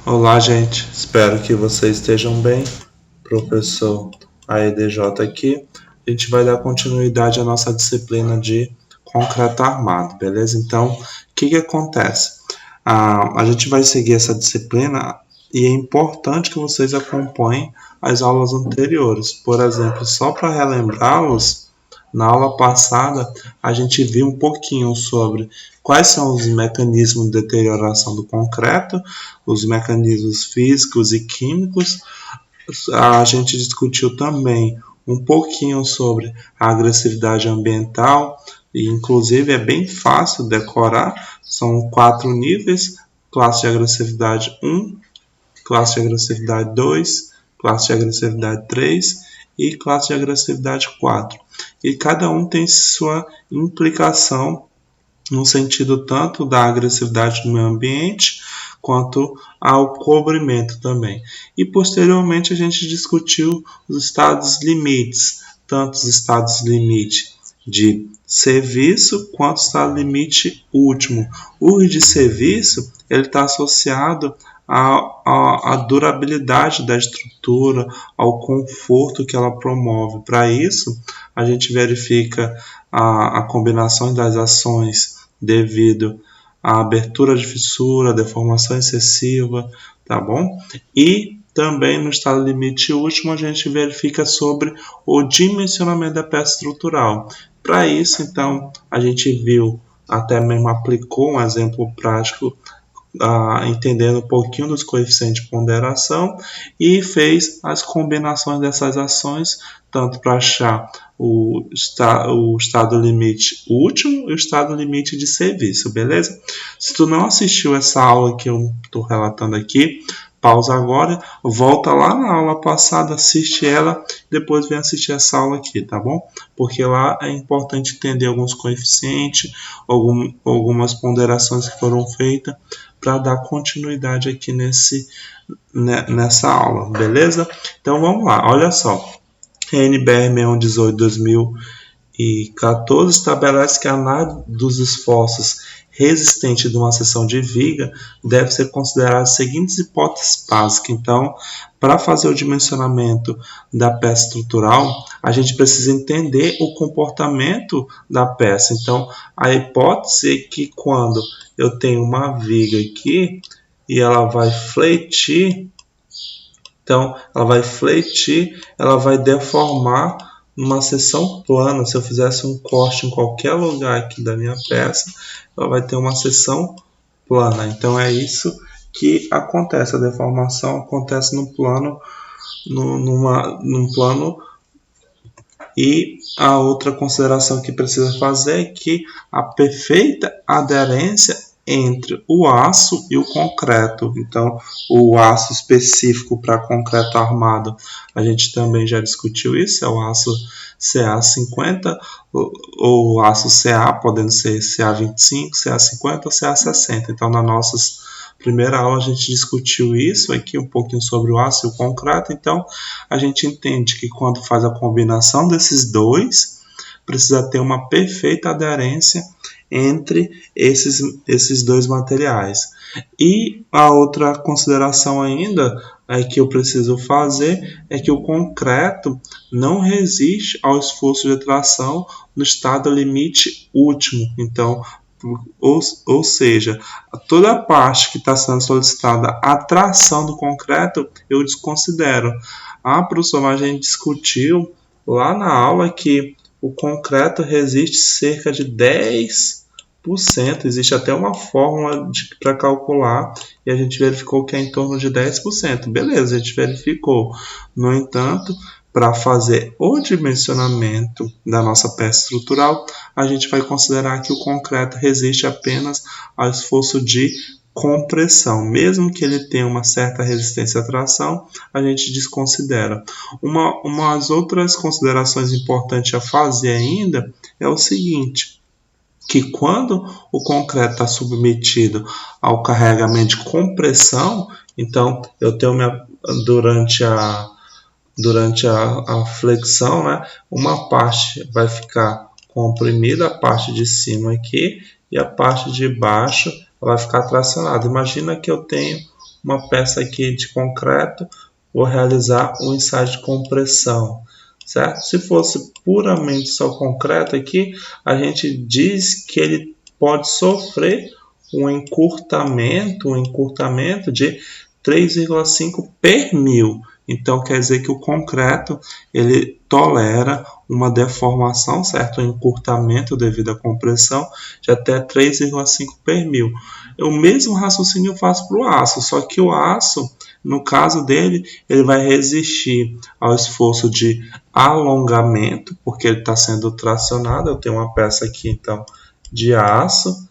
Olá, gente. Espero que vocês estejam bem. Professor AEDJ aqui. A gente vai dar continuidade à nossa disciplina de concreto armado, beleza? Então, o que acontece? A gente vai seguir essa disciplina e é importante que vocês acompanhem as aulas anteriores. Por exemplo, só para relembrá-los, na aula passada, a gente viu um pouquinho sobre quais são os mecanismos de deterioração do concreto, os mecanismos físicos e químicos. A gente discutiu também um pouquinho sobre a agressividade ambiental, e inclusive é bem fácil decorar, são 4 níveis: classe de agressividade 1, classe de agressividade 2, classe de agressividade 3 e classe de agressividade 4. E cada um tem sua implicação no sentido tanto da agressividade do meio ambiente quanto ao cobrimento também. E posteriormente a gente discutiu os estados limites, tanto os estados limite de serviço quanto o estado limite último. O de serviço ele está associado à durabilidade da estrutura, ao conforto que ela promove. Para isso, a gente verifica a combinação das ações devido à abertura de fissura, deformação excessiva, tá bom? E também no estado limite último a gente verifica sobre o dimensionamento da peça estrutural. Para isso, então, a gente viu, até mesmo aplicou um exemplo prático, entendendo um pouquinho dos coeficientes de ponderação e fez as combinações dessas ações, tanto para achar o estado limite último e o estado limite de serviço, beleza? Se tu não assistiu essa aula que eu estou relatando aqui, pausa agora, volta lá na aula passada, assiste ela, depois vem assistir essa aula aqui, tá bom? Porque lá é importante entender alguns coeficientes, algumas ponderações que foram feitas para dar continuidade aqui nessa aula, beleza? Então vamos lá, olha só. NBR 6118/2014 estabelece que a análise dos esforços resistentes de uma seção de viga deve ser considerada as seguintes hipóteses básicas. Então, para fazer o dimensionamento da peça estrutural, a gente precisa entender o comportamento da peça. Então, a hipótese é que quando eu tenho uma viga aqui e ela vai fletir, então, ela vai fletir, ela vai deformar uma seção plana. Se eu fizesse um corte em qualquer lugar aqui da minha peça, ela vai ter uma seção plana. Então, é isso que acontece. A deformação acontece no plano, num plano. E a outra consideração que precisa fazer é que a perfeita aderência entre o aço e o concreto. Então, o aço específico para concreto armado, a gente também já discutiu isso, é o aço CA50 ou aço CA, podendo ser CA25, CA50 ou CA60. Então, nas nossas primeira aula a gente discutiu isso aqui, um pouquinho sobre o aço e o concreto. Então, a gente entende que quando faz a combinação desses dois, precisa ter uma perfeita aderência entre esses dois materiais. E a outra consideração ainda que eu preciso fazer é que o concreto não resiste ao esforço de tração no estado limite último. Então, ou seja, toda a parte que está sendo solicitada a tração do concreto, eu desconsidero. Professor, mas a gente discutiu lá na aula que o concreto resiste cerca de 10%. Existe até uma fórmula para calcular e a gente verificou que é em torno de 10%. Beleza, a gente verificou. No entanto, para fazer o dimensionamento da nossa peça estrutural, a gente vai considerar que o concreto resiste apenas ao esforço de compressão. Mesmo que ele tenha uma certa resistência à tração, a gente desconsidera. Umas outras considerações importantes a fazer ainda é o seguinte, que quando o concreto está submetido ao carregamento de compressão, então eu tenho durante a flexão, né, uma parte vai ficar comprimida, a parte de cima aqui, e a parte de baixo vai ficar tracionada. Imagina que eu tenho uma peça aqui de concreto, vou realizar um ensaio de compressão, certo? Se fosse puramente só concreto aqui, a gente diz que ele pode sofrer um encurtamento de 3,5 per mil. Então quer dizer que o concreto ele tolera uma deformação, certo? Um encurtamento devido à compressão de até 3,5 per mil. O mesmo raciocínio eu faço para o aço, só que o aço, no caso dele, ele vai resistir ao esforço de alongamento, porque ele está sendo tracionado. Eu tenho uma peça aqui então de aço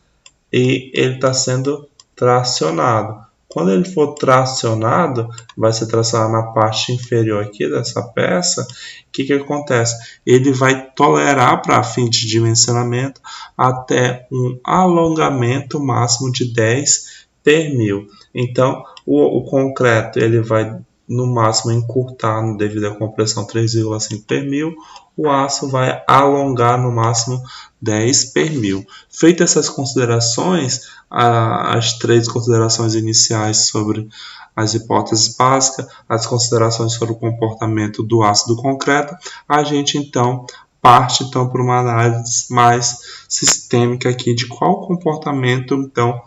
e ele está sendo tracionado. Quando ele for tracionado, vai ser tracionado na parte inferior aqui dessa peça. O que acontece? Ele vai tolerar, para fim de dimensionamento, até um alongamento máximo de 10 per mil. Então, o concreto ele vai no máximo encurtar devido à compressão 3,5 per mil. O aço vai alongar no máximo 10 per mil. Feitas essas considerações, as 3 considerações iniciais sobre as hipóteses básicas, as considerações sobre o comportamento do aço do concreto, a gente então parte então para uma análise mais sistêmica aqui de qual o comportamento então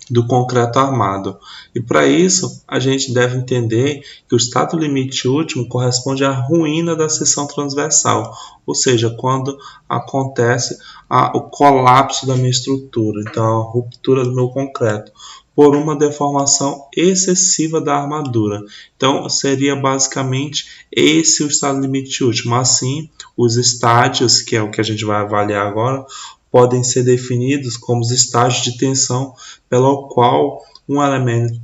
do concreto armado. E para isso, a gente deve entender que o estado limite último corresponde à ruína da seção transversal, ou seja, quando acontece o colapso da minha estrutura, então a ruptura do meu concreto, por uma deformação excessiva da armadura. Então, seria basicamente esse o estado limite último. Assim, os estádios, que é o que a gente vai avaliar agora, podem ser definidos como os estágios de tensão pelo qual um elemento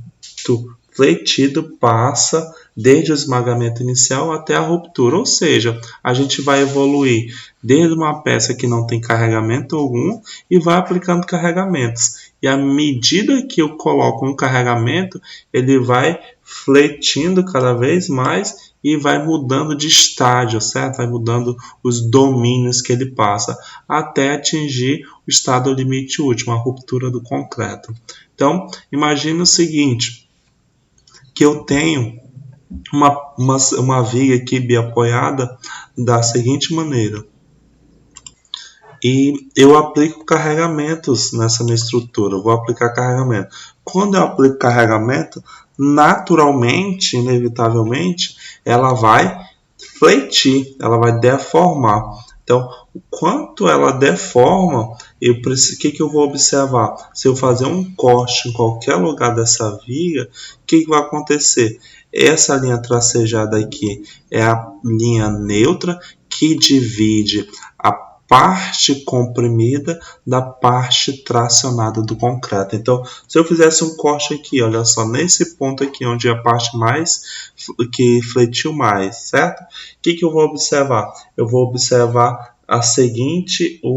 fletido passa desde o esmagamento inicial até a ruptura, ou seja, a gente vai evoluir desde uma peça que não tem carregamento algum e vai aplicando carregamentos. E à medida que eu coloco um carregamento, ele vai fletindo cada vez mais e vai mudando de estágio, certo? Vai mudando os domínios que ele passa, até atingir o estado limite último, a ruptura do concreto. Então, imagine o seguinte, que eu tenho uma viga aqui biapoiada da seguinte maneira. E eu aplico carregamentos nessa minha estrutura, eu vou aplicar carregamento. Quando eu aplico carregamento, naturalmente, inevitavelmente, ela vai fletir, ela vai deformar. Então, o quanto ela deforma, o que eu vou observar? Se eu fazer um corte em qualquer lugar dessa viga, o que vai acontecer? Essa linha tracejada aqui é a linha neutra que divide a parte comprimida da parte tracionada do concreto. Então, se eu fizesse um corte aqui, olha só, nesse ponto aqui, onde é a parte mais que fletiu mais, certo? O que eu vou observar? Eu vou observar o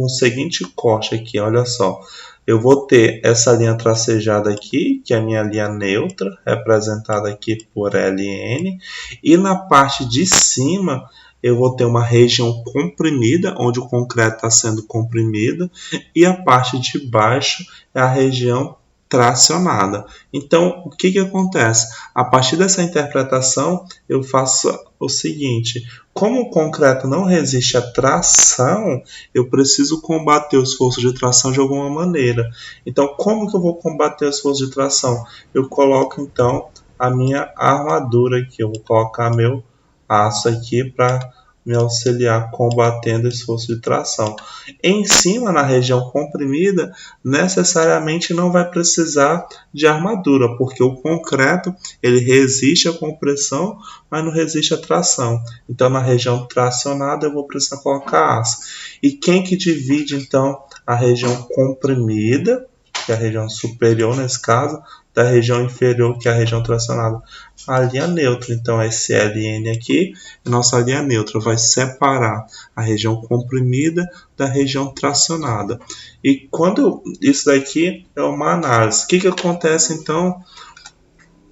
seguinte corte aqui, olha só. Eu vou ter essa linha tracejada aqui, que é a minha linha neutra, representada aqui por LN, e na parte de cima eu vou ter uma região comprimida, onde o concreto está sendo comprimido, e a parte de baixo é a região tracionada. Então, o que acontece? A partir dessa interpretação, eu faço o seguinte: como o concreto não resiste à tração, eu preciso combater o esforço de tração de alguma maneira. Então, como que eu vou combater o esforço de tração? Eu coloco, então, a minha armadura aqui. Eu vou colocar meu aço aqui para me auxiliar combatendo o esforço de tração. Em cima, na região comprimida, necessariamente não vai precisar de armadura, porque o concreto ele resiste à compressão, mas não resiste à tração. Então, na região tracionada, eu vou precisar colocar aço. E quem que divide, então, a região comprimida, que é a região superior nesse caso, da região inferior, que é a região tracionada? A linha neutra. Então, esse LN aqui, nossa linha neutra, vai separar a região comprimida da região tracionada. E quando isso daqui é uma análise, o que acontece então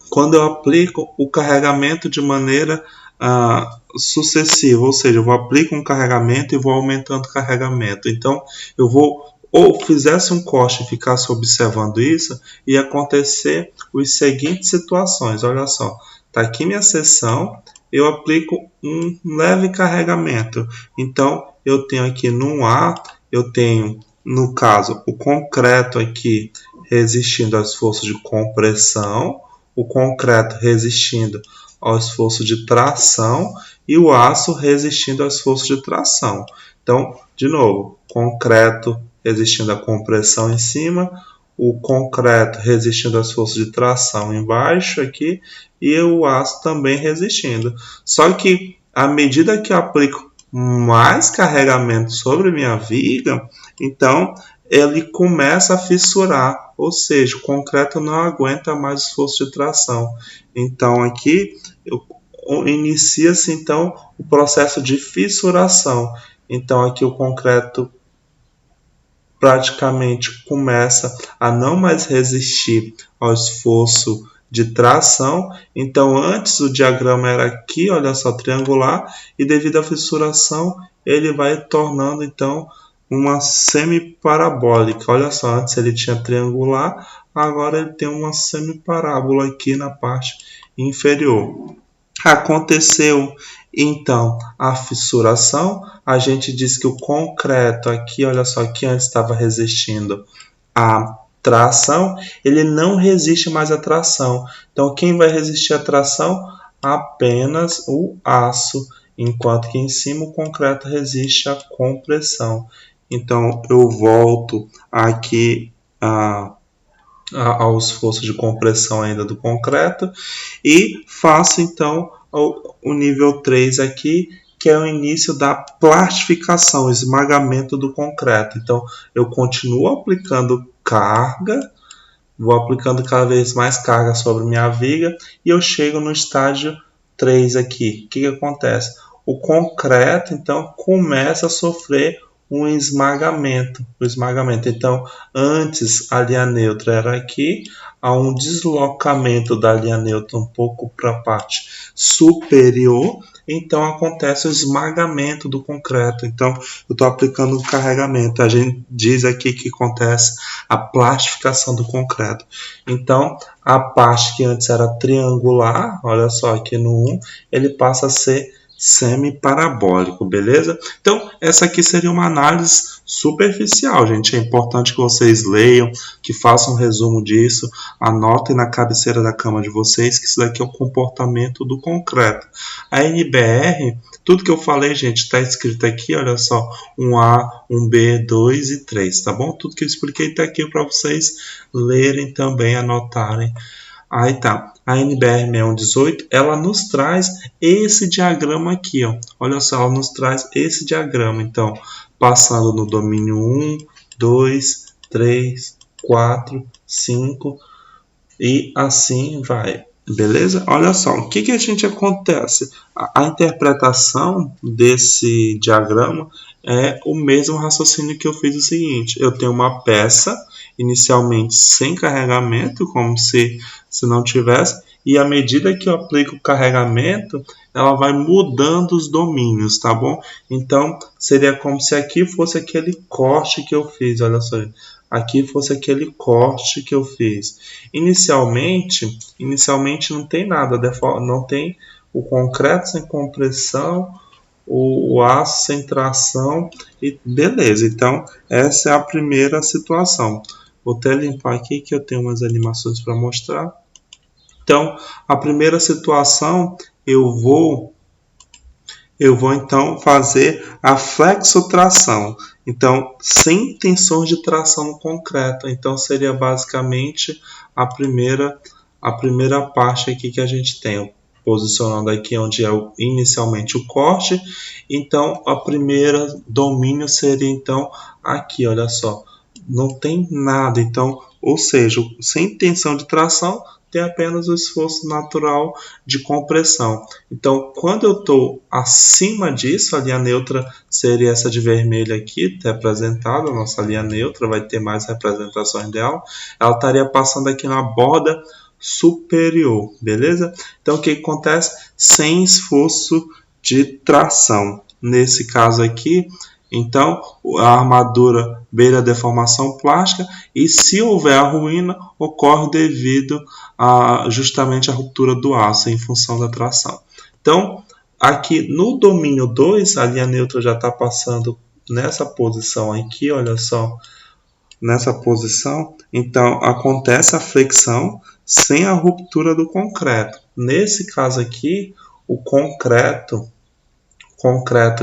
quando eu aplico o carregamento de maneira sucessiva? Ou seja, eu vou aplicar um carregamento e vou aumentando o carregamento. Então, eu vou ou fizesse um corte e ficasse observando isso, ia acontecer as seguintes situações. Olha só, está aqui minha seção, eu aplico um leve carregamento. Então, eu tenho aqui no A, eu tenho, no caso, o concreto aqui resistindo ao esforço de compressão, o concreto resistindo ao esforço de tração e o aço resistindo ao esforço de tração. Então, de novo, concreto resistindo à compressão em cima, o concreto resistindo ao esforço de tração embaixo aqui e o aço também resistindo. Só que à medida que eu aplico mais carregamento sobre minha viga, então ele começa a fissurar, ou seja, o concreto não aguenta mais o esforço de tração. Então aqui inicia-se então o processo de fissuração. Então aqui o concreto praticamente começa a não mais resistir ao esforço de tração. Então antes o diagrama era aqui, olha só, triangular, e devido à fissuração ele vai tornando então uma semiparabólica. Olha só, antes ele tinha triangular, agora ele tem uma semiparábola aqui na parte inferior. Aconteceu então a fissuração, a gente diz que o concreto aqui, olha só, que antes estava resistindo à tração, ele não resiste mais à tração. Então quem vai resistir à tração? Apenas o aço, enquanto que em cima o concreto resiste à compressão. Então eu volto aqui ao esforço de compressão ainda do concreto e faço então o nível 3 aqui, que é o início da plastificação, esmagamento do concreto. Então eu continuo aplicando carga, vou aplicando cada vez mais carga sobre minha viga e eu chego no estágio 3 aqui. O que acontece? O concreto então começa a sofrer um esmagamento. Então, antes a linha neutra era aqui, há um deslocamento da linha neutra um pouco para a parte superior, então acontece o esmagamento do concreto. Então, eu estou aplicando o carregamento. A gente diz aqui que acontece a plastificação do concreto. Então, a parte que antes era triangular, olha só aqui no 1, ele passa a ser semiparabólico, beleza? Então, essa aqui seria uma análise superficial, gente. É importante que vocês leiam, que façam um resumo disso, anotem na cabeceira da cama de vocês que isso daqui é o comportamento do concreto. A NBR, tudo que eu falei, gente, está escrito aqui, olha só, 1A, 1B, 2 e 3, tá bom? Tudo que eu expliquei está aqui para vocês lerem também, anotarem. Aí tá, a NBR 6118, ela nos traz esse diagrama aqui, ó. Olha só, ela nos traz esse diagrama. Então, passando no domínio 1, 2, 3, 4, 5 e assim vai. Beleza? Olha só, o que a gente acontece? A interpretação desse diagrama é o mesmo raciocínio que eu fiz o seguinte. Eu tenho uma peça inicialmente sem carregamento, como se não tivesse, e à medida que eu aplico o carregamento, ela vai mudando os domínios, tá bom? Então, seria como se aqui fosse aquele corte que eu fiz, olha só. Aqui fosse aquele corte que eu fiz. Inicialmente não tem nada, não tem o concreto sem compressão, o aço sem tração e beleza. Então, essa é a primeira situação. Vou até limpar aqui que eu tenho umas animações para mostrar. Então, a primeira situação, eu vou então fazer a flexotração. Então, sem tensões de tração no concreto. Então, seria basicamente a primeira parte aqui que a gente tem. Posicionando aqui onde é inicialmente o corte. Então, a primeira domínio seria então aqui, olha só. Não tem nada, então, ou seja, sem tensão de tração, tem apenas o esforço natural de compressão. Então, quando eu estou acima disso, a linha neutra seria essa de vermelho aqui, representada, a nossa linha neutra, vai ter mais representações dela. Ela estaria passando aqui na borda superior, beleza? Então, o que acontece? Sem esforço de tração. Nesse caso aqui, Então, a armadura beira a deformação plástica e, se houver a ruína, ocorre devido justamente à ruptura do aço em função da tração. Então, aqui no domínio 2, a linha neutra já está passando nessa posição aqui, olha só, nessa posição. Então, acontece a flexão sem a ruptura do concreto. Nesse caso aqui, o concreto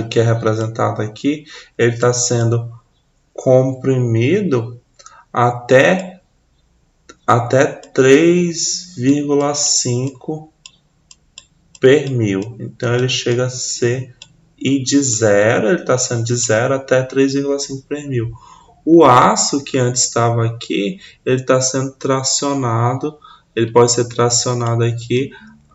que é representado aqui, ele está sendo comprimido até 3,5 per mil. Então ele chega a ser ele está sendo de 0 até 3,5 per mil. O aço que antes estava aqui, ele está sendo tracionado, ele pode ser tracionado aqui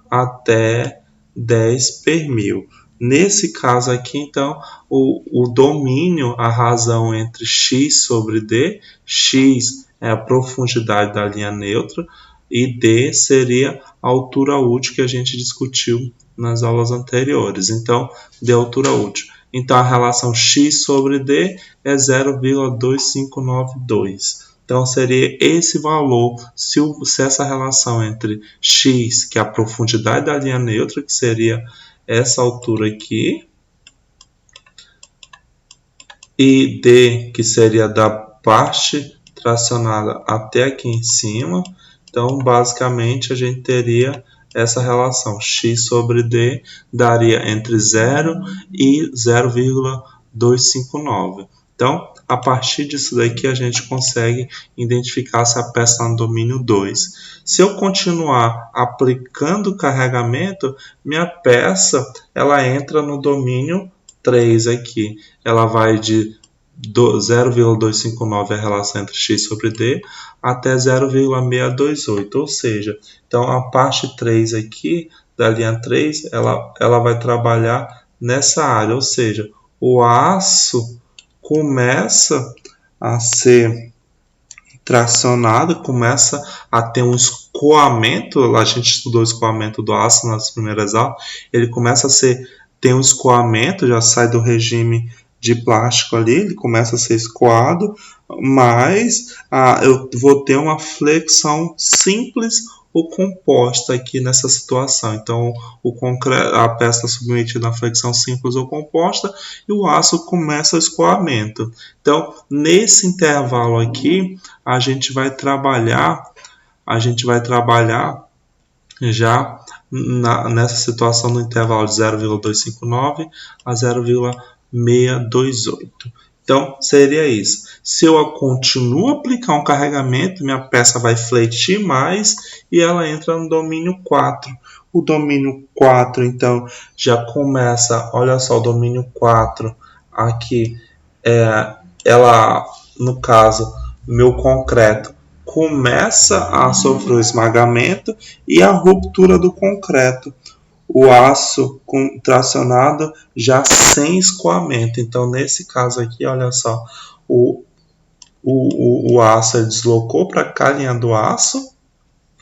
até 10 per mil. Nesse caso aqui, então, o domínio, a razão entre x sobre d, x é a profundidade da linha neutra e d seria a altura útil que a gente discutiu nas aulas anteriores. Então, d é a altura útil. Então, a relação x sobre d é 0,2592. Então, seria esse valor, se essa relação entre x, que é a profundidade da linha neutra, que seria essa altura aqui, e D, que seria da parte tracionada até aqui em cima. Então, basicamente, a gente teria essa relação. X sobre D daria entre 0 e 0,259. Então, a partir disso daqui, a gente consegue identificar se a peça está no domínio 2. Se eu continuar aplicando o carregamento, minha peça ela entra no domínio 3 aqui. Ela vai de 0,259 a relação entre x sobre d até 0,628, ou seja, então a parte 3 aqui da linha 3 ela vai trabalhar nessa área, ou seja, o aço começa a ser tracionado, começa a ter um escoamento. A gente estudou o escoamento do aço nas primeiras aulas. Ele começa a ter um escoamento, já sai do regime de plástico ali, ele começa a ser escoado, mas eu vou ter uma flexão simples ou composta aqui nessa situação. Então, a peça está submetida a flexão simples ou composta e o aço começa o escoamento. Então, nesse intervalo aqui, a gente vai trabalhar já nessa situação no intervalo de 0,259 a 0,628. Então, seria isso. Se eu continuo a aplicar um carregamento, minha peça vai fletir mais e ela entra no domínio 4. O domínio 4, então, já começa, olha só, o domínio 4 aqui, no caso, meu concreto começa a sofrer o esmagamento e a ruptura do concreto. O aço tracionado já sem escoamento. Então, nesse caso aqui, olha só, o aço deslocou para cá a linha do aço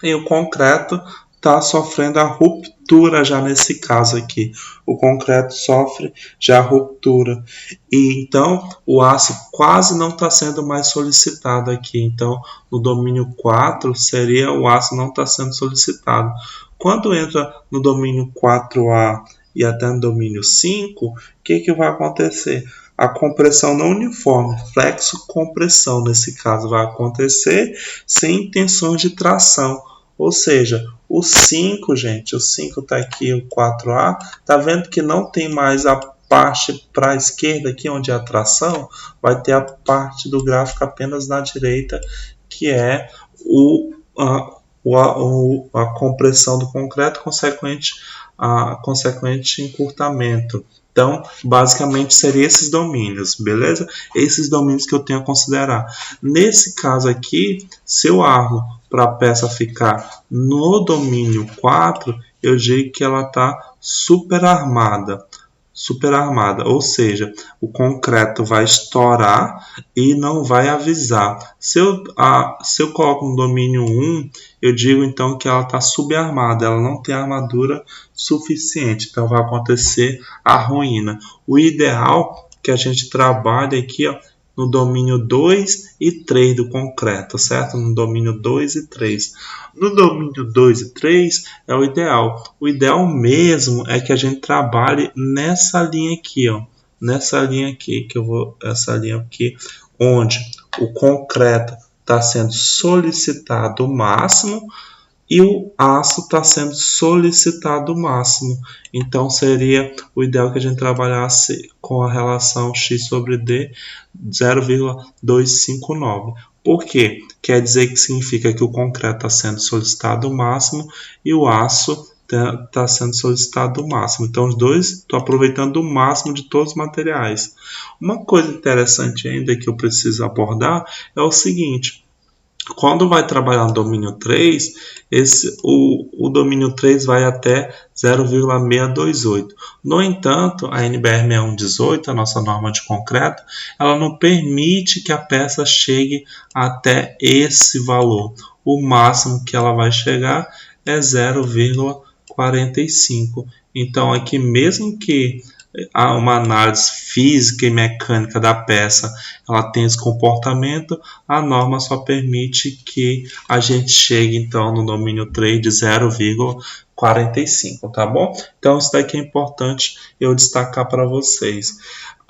e o concreto está sofrendo a ruptura já nesse caso aqui. O concreto sofre já a ruptura. E então, o aço quase não está sendo mais solicitado aqui. Então, no domínio 4, seria o aço não está sendo solicitado. Quando entra no domínio 4A e até no domínio 5, o que vai acontecer? A compressão não uniforme, flexo-compressão, nesse caso, vai acontecer sem intenções de tração. Ou seja, o 5, gente, o 5 está aqui, o 4A, está vendo que não tem mais a parte para a esquerda aqui, onde é a tração, vai ter a parte do gráfico apenas na direita, que é a compressão do concreto, consequente encurtamento. Então, basicamente, seriam esses domínios, beleza? Esses domínios que eu tenho a considerar. Nesse caso aqui, se eu armo para a peça ficar no domínio 4, eu digo que ela está superarmada, ou seja, o concreto vai estourar e não vai avisar. Se eu coloco no domínio 1, eu digo então que ela está subarmada, ela não tem armadura suficiente, então vai acontecer a ruína. O ideal que a gente trabalhe aqui, ó, no domínio 2 e 3 do concreto, certo? No domínio 2 e 3. No domínio 2 e 3 é o ideal. O ideal mesmo é que a gente trabalhe nessa linha aqui, ó. Nessa linha aqui, essa linha aqui, onde o concreto está sendo solicitado o máximo e o aço está sendo solicitado o máximo. Então, seria o ideal que a gente trabalhasse com a relação x sobre d 0,259. Por quê? Quer dizer que significa que o concreto está sendo solicitado o máximo e o aço está sendo solicitado o máximo. Então, os dois estão aproveitando o máximo de todos os materiais. Uma coisa interessante ainda que eu preciso abordar é o seguinte: quando vai trabalhar no domínio 3, o domínio 3 vai até 0,628. No entanto, a NBR 6118, a nossa norma de concreto, ela não permite que a peça chegue até esse valor. O máximo que ela vai chegar é 0,45. Então, aqui mesmo que uma análise física e mecânica da peça ela tem esse comportamento, a norma só permite que a gente chegue então no domínio 3 de 0,45, tá bom? Então isso daqui é importante eu destacar para vocês.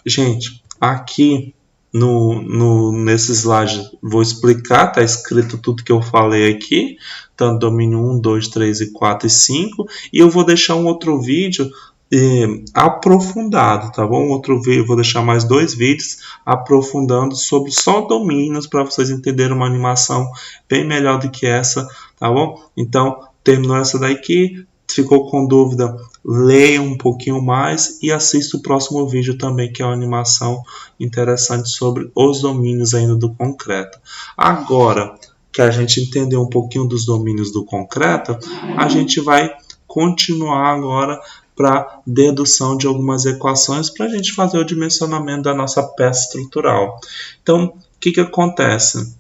Gente, aqui nesse slide vou explicar, tá escrito tudo que eu falei aqui, tanto domínio 1, 2, 3 e 4 e 5, e eu vou deixar um outro vídeo aprofundado, tá bom? Outro vídeo, vou deixar mais 2 vídeos aprofundando sobre só domínios para vocês entenderem uma animação bem melhor do que essa, tá bom? Então, terminou essa daqui, ficou com dúvida, leia um pouquinho mais e assista o próximo vídeo também, que é uma animação interessante sobre os domínios ainda do concreto. Agora que a gente entendeu um pouquinho dos domínios do concreto, a gente vai continuar agora para dedução de algumas equações para a gente fazer o dimensionamento da nossa peça estrutural. Então, o que acontece?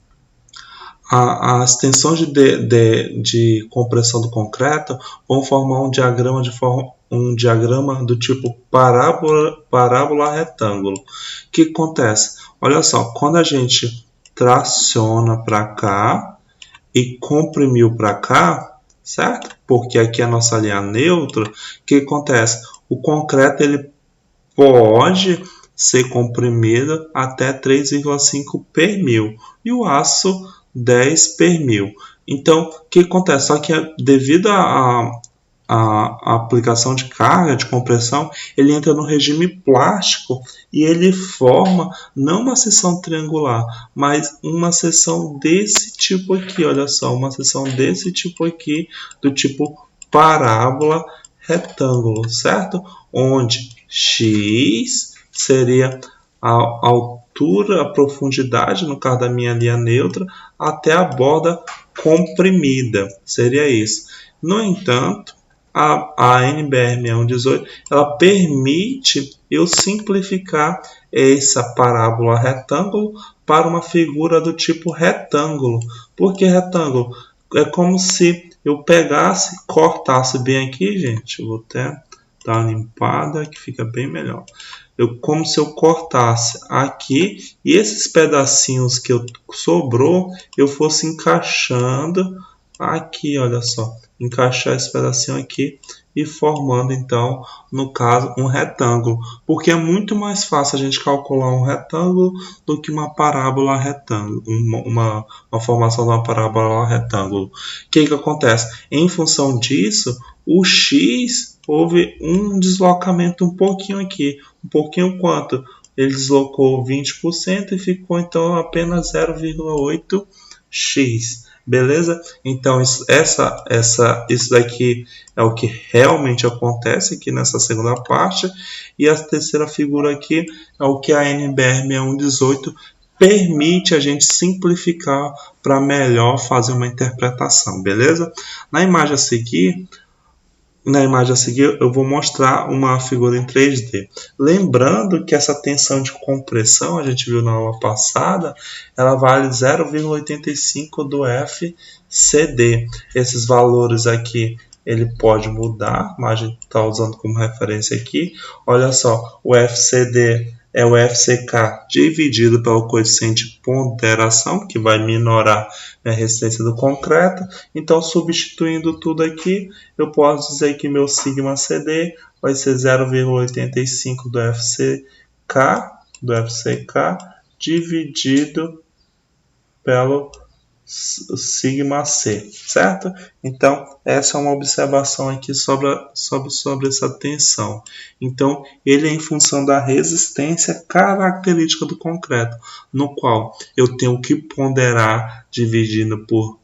As tensões de compressão do concreto vão formar um diagrama do tipo parábola retângulo. O que acontece? Olha só, quando a gente traciona para cá e comprimiu para cá, certo? Porque aqui é a nossa linha neutra. O que acontece? O concreto ele pode ser comprimido até 3,5 per mil e o aço 10 per mil. Então, o que acontece? Só que devido a aplicação de carga, de compressão, ele entra no regime plástico e ele forma não uma seção triangular, mas uma seção desse tipo aqui, olha só, uma seção desse tipo aqui, do tipo parábola retângulo, certo? Onde x seria a altura, a profundidade, no caso da minha linha neutra, até a borda comprimida, seria isso. No entanto, a NBR 6118 ela permite eu simplificar essa parábola retângulo para uma figura do tipo retângulo. Por que retângulo? É como se eu pegasse, cortasse bem aqui, gente. Eu vou até dar uma limpada que fica bem melhor. Como se eu cortasse aqui e esses pedacinhos que sobrou eu fosse encaixando aqui, olha só. Encaixar esse pedacinho aqui e formando então, no caso, um retângulo, porque é muito mais fácil a gente calcular um retângulo do que uma parábola retângulo, uma formação de uma parábola retângulo. O que acontece? Em função disso, o x houve um deslocamento um pouquinho aqui, um pouquinho quanto? Ele deslocou 20% e ficou então apenas 0,8x. Beleza? Então, isso daqui é o que realmente acontece aqui nessa segunda parte. E a terceira figura aqui é o que a NBR 6118 permite a gente simplificar para melhor fazer uma interpretação. Beleza? Na imagem a seguir, eu vou mostrar uma figura em 3D. Lembrando que essa tensão de compressão, a gente viu na aula passada, ela vale 0,85 do FCD. Esses valores aqui, ele pode mudar, mas a gente está usando como referência aqui. Olha só, o FCD é o FCK dividido pelo coeficiente de ponderação, que vai minorar a resistência do concreto. Então, substituindo tudo aqui, eu posso dizer que meu sigma CD vai ser 0,85 do FCK dividido pelo sigma C, certo? Então, essa é uma observação aqui sobre essa tensão. Então, ele é em função da resistência característica do concreto, no qual eu tenho que ponderar dividindo por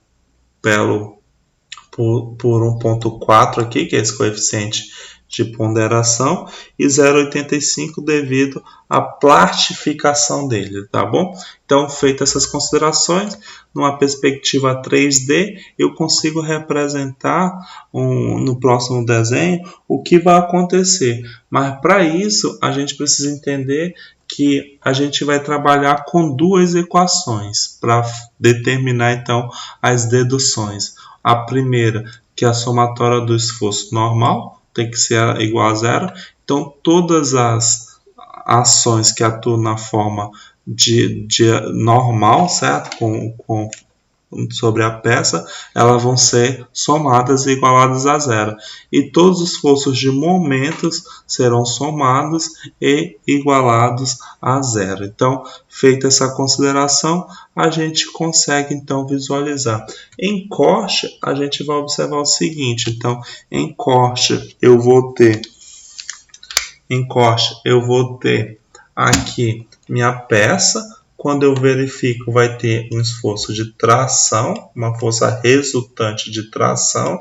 1,4 aqui, que é esse coeficiente de ponderação, e 0,85 devido à plastificação dele, tá bom? Então, feitas essas considerações, numa perspectiva 3D, eu consigo representar no próximo desenho o que vai acontecer. Mas para isso, a gente precisa entender que a gente vai trabalhar com duas equações para determinar então as deduções. A primeira, que é a somatória do esforço normal, tem que ser igual a zero. Então, todas as ações que atuam na forma de normal, certo? Sobre a peça, elas vão ser somadas e igualadas a zero. E todos os esforços de momentos serão somados e igualados a zero. Então, feita essa consideração, a gente consegue então visualizar. Em corte, a gente vai observar o seguinte. Então, em corte, eu vou ter aqui minha peça. Quando eu verifico, vai ter um esforço de tração, uma força resultante de tração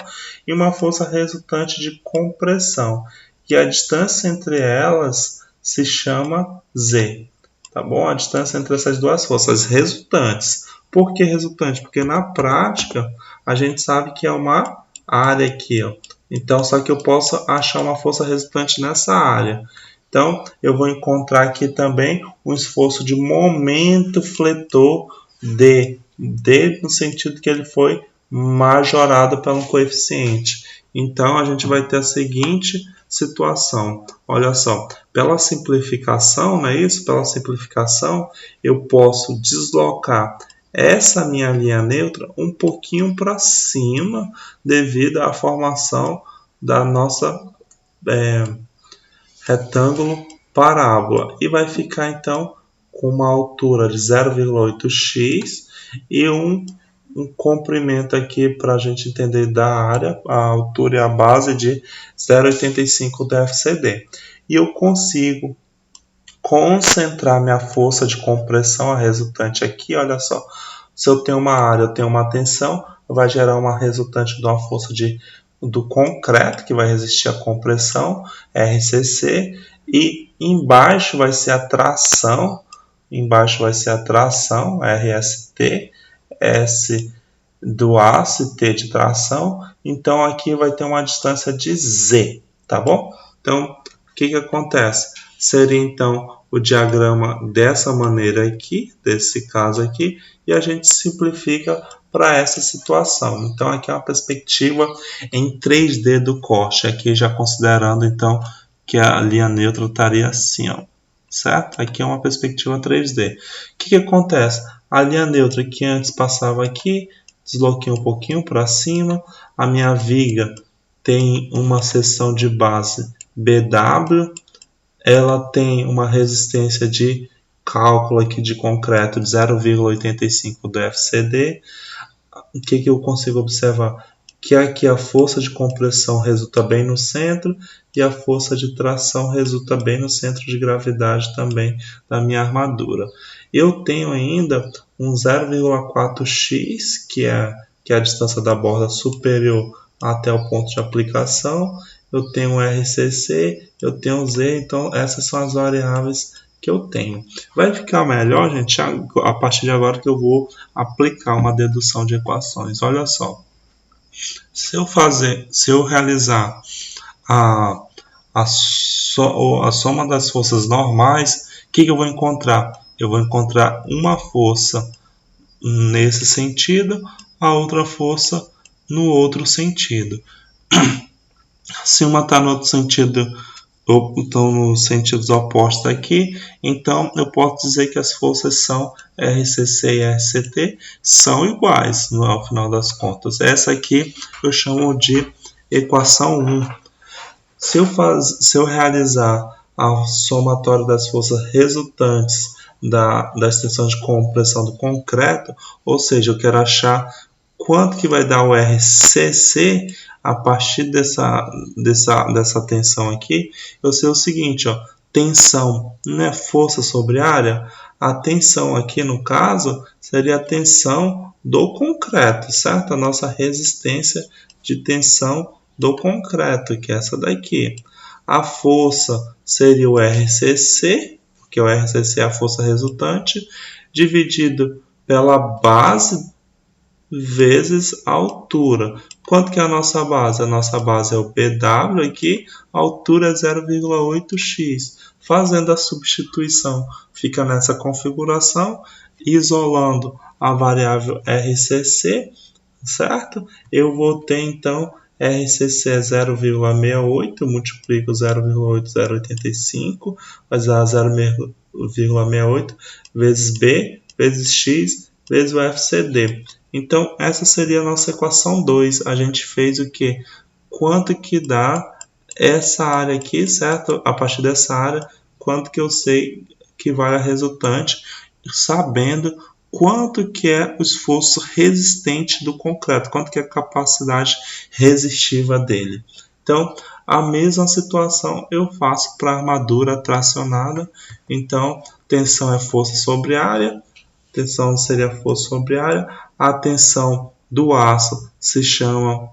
e uma força resultante de compressão. E a distância entre elas se chama Z, tá bom? A distância entre essas duas forças resultantes. Por que resultante? Porque na prática, a gente sabe que é uma área aqui, ó. Então, só que eu posso achar uma força resultante nessa área. Então, eu vou encontrar aqui também um esforço de momento fletor D no sentido que ele foi majorado pelo coeficiente. Então, a gente vai ter a seguinte situação. Olha só, pela simplificação, não é isso? Pela simplificação, eu posso deslocar essa minha linha neutra um pouquinho para cima devido à formação da nossa retângulo parábola e vai ficar então com uma altura de 0,8x e um comprimento aqui para a gente entender da área, a altura e a base de 0,85 do FCD. E eu consigo concentrar minha força de compressão, a resultante aqui, olha só. Se eu tenho uma área, eu tenho uma tensão, vai gerar uma resultante de uma força do concreto, que vai resistir à compressão, RCC, e embaixo vai ser a tração, RST, S do aço, T de tração, então aqui vai ter uma distância de Z, tá bom? Então, o que acontece? Seria então o diagrama dessa maneira aqui, desse caso aqui, e a gente simplifica para essa situação. Então, aqui é uma perspectiva em 3D do corte, aqui já considerando então que a linha neutra estaria assim, ó, certo? Aqui é uma perspectiva 3D. O que acontece? A linha neutra que antes passava aqui, desloquei um pouquinho para cima, a minha viga tem uma seção de base BW, ela tem uma resistência de cálculo aqui de concreto de 0,85 do FCD. O que eu consigo observar? Que aqui a força de compressão resulta bem no centro e a força de tração resulta bem no centro de gravidade também da minha armadura. Eu tenho ainda um 0,4x, que é a distância da borda superior até o ponto de aplicação. Eu tenho um RCC, eu tenho um Z, então essas são as variáveis que eu tenho. Vai ficar melhor, gente, a partir de agora que eu vou aplicar uma dedução de equações. Olha só, se eu realizar a soma das forças normais, o que eu vou encontrar? Eu vou encontrar uma força nesse sentido, a outra força no outro sentido. Se uma está no outro sentido, estão nos sentidos opostos aqui, então eu posso dizer que as forças são RCC e RCT são iguais no final das contas. Essa aqui eu chamo de equação 1. Se eu realizar a somatória das forças resultantes da extensão de compressão do concreto, ou seja, eu quero achar quanto que vai dar o RCC a partir dessa tensão aqui, eu sei o seguinte, ó, tensão não é força sobre área, a tensão aqui no caso seria a tensão do concreto, certo? A nossa resistência de tensão do concreto, que é essa daqui. A força seria o RCC, porque o RCC é a força resultante, dividido pela base vezes a altura. Quanto que é a nossa base? A nossa base é o PW aqui, a altura é 0,8x. Fazendo a substituição, fica nessa configuração, isolando a variável RCC, certo? Eu vou ter então RCC é 0,68, multiplico 0,8085, vai dar 0,68 vezes B, vezes X, vezes o FCD. Então, essa seria a nossa equação 2. A gente fez o quê? Quanto que dá essa área aqui, certo? A partir dessa área, quanto que eu sei que vai a resultante, sabendo quanto que é o esforço resistente do concreto, quanto que é a capacidade resistiva dele. Então, a mesma situação eu faço para a armadura tracionada. Então, tensão é força sobre área, tensão seria força sobre área, a tensão do aço se chama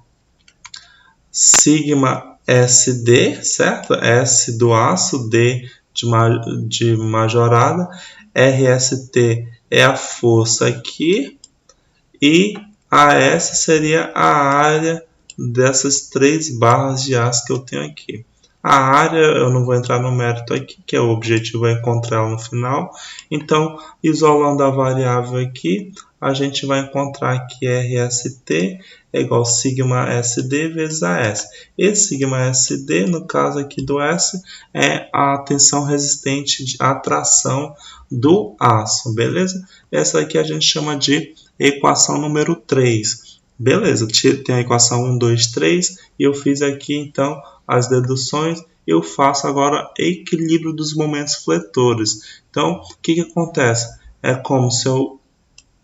sigma SD, certo? S do aço, D de majorada, RST é a força aqui e AS seria a área dessas 3 barras de aço que eu tenho aqui. A área, eu não vou entrar no mérito aqui, que é o objetivo é encontrá-la no final. Então, isolando a variável aqui, a gente vai encontrar que RST é igual a sigma SD vezes AS. Esse sigma SD, no caso aqui do S, é a tensão resistente de atração do aço, beleza? Essa aqui a gente chama de equação número 3. Beleza, tem a equação 1, 2, 3 e eu fiz aqui então as deduções. Eu faço agora equilíbrio dos momentos fletores. Então, o que acontece? É como se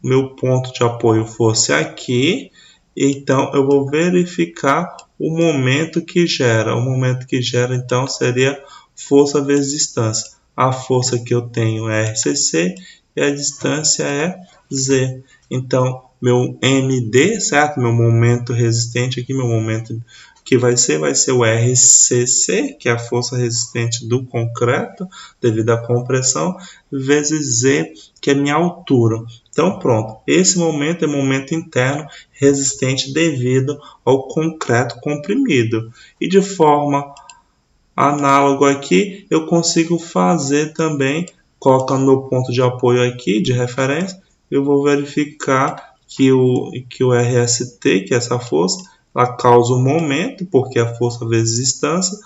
meu ponto de apoio fosse aqui, então eu vou verificar o momento que gera. O momento que gera então seria força vezes distância. A força que eu tenho é RCC e a distância é Z. Então, meu MD, certo? Meu momento resistente aqui, meu momento que vai ser o RCC, que é a força resistente do concreto, devido à compressão, vezes Z, que é minha altura. Então, pronto. Esse momento é momento interno resistente devido ao concreto comprimido. E de forma análoga aqui, eu consigo fazer também, colocando meu ponto de apoio aqui, de referência, eu vou verificar que o RST, que é essa força, ela causa um momento, porque a força vezes distância.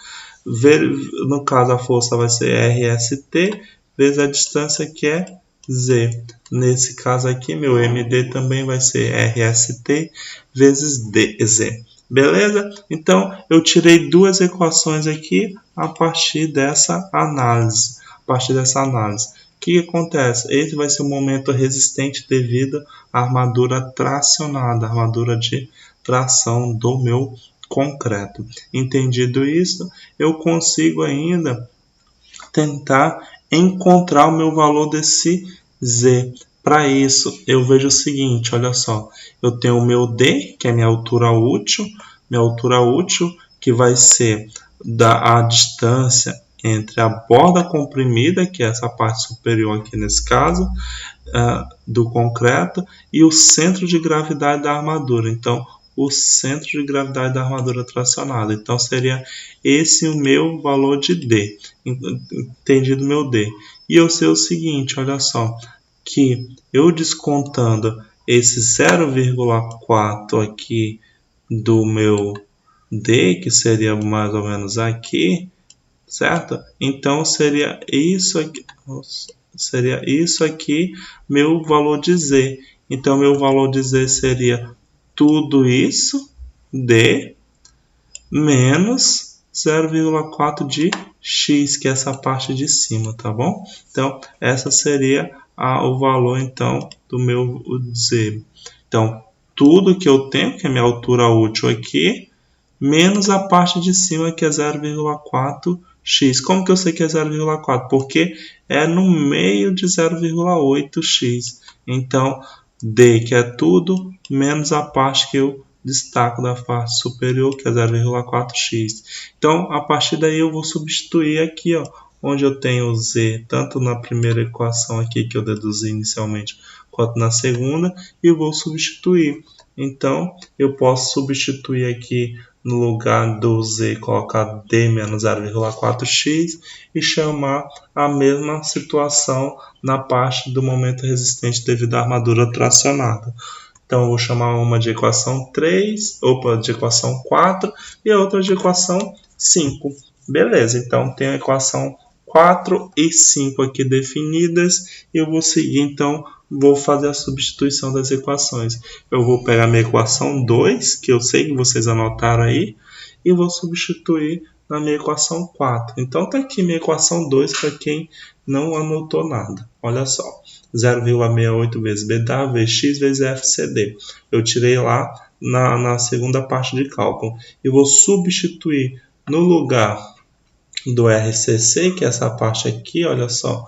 No caso, a força vai ser RST vezes a distância, que é Z. Nesse caso aqui, meu MD também vai ser RST vezes DZ. Beleza? Então, eu tirei 2 equações aqui a partir dessa análise. O que acontece? Esse vai ser o momento resistente devido à armadura tracionada, a armadura de tração do meu concreto. Entendido isso, eu consigo ainda tentar encontrar o meu valor desse Z. Para isso, eu vejo o seguinte, olha só, eu tenho o meu D, que é minha altura útil, que vai ser a distância entre a borda comprimida, que é essa parte superior aqui nesse caso, do concreto, e o centro de gravidade da armadura. Então, o centro de gravidade da armadura tracionada. Então, seria esse o meu valor de D. Entendido o meu D. E eu sei o seguinte, olha só, que eu descontando esse 0,4 aqui do meu D, que seria mais ou menos aqui, certo? Então seria isso aqui meu valor de Z. Então meu valor de Z seria tudo isso D menos 0,4 de x, que é essa parte de cima, tá bom? Então essa seria o valor então do meu Z. Então tudo que eu tenho, que é minha altura útil aqui, menos a parte de cima, que é 0,4x. Como que eu sei que é 0,4? Porque é no meio de 0,8x. Então, D, que é tudo, menos a parte que eu destaco da parte superior, que é 0,4x. Então, a partir daí eu vou substituir aqui, ó, onde eu tenho Z, tanto na primeira equação aqui que eu deduzi inicialmente, quanto na segunda, e vou substituir. Então, eu posso substituir aqui no lugar do Z, colocar D menos 0,4x e chamar a mesma situação na parte do momento resistente devido à armadura tracionada. Então, eu vou chamar uma de equação 3, de equação 4 e a outra de equação 5. Beleza, então tem a equação 4 e 5 aqui definidas e eu vou seguir, então, vou fazer a substituição das equações. Eu vou pegar minha equação 2, que eu sei que vocês anotaram aí, e vou substituir na minha equação 4. Então, está aqui minha equação 2 para quem não anotou nada. Olha só, 0,68 vezes beta vezes x vezes FCD. Eu tirei lá na segunda parte de cálculo. E vou substituir no lugar do RCC, que é essa parte aqui, olha só,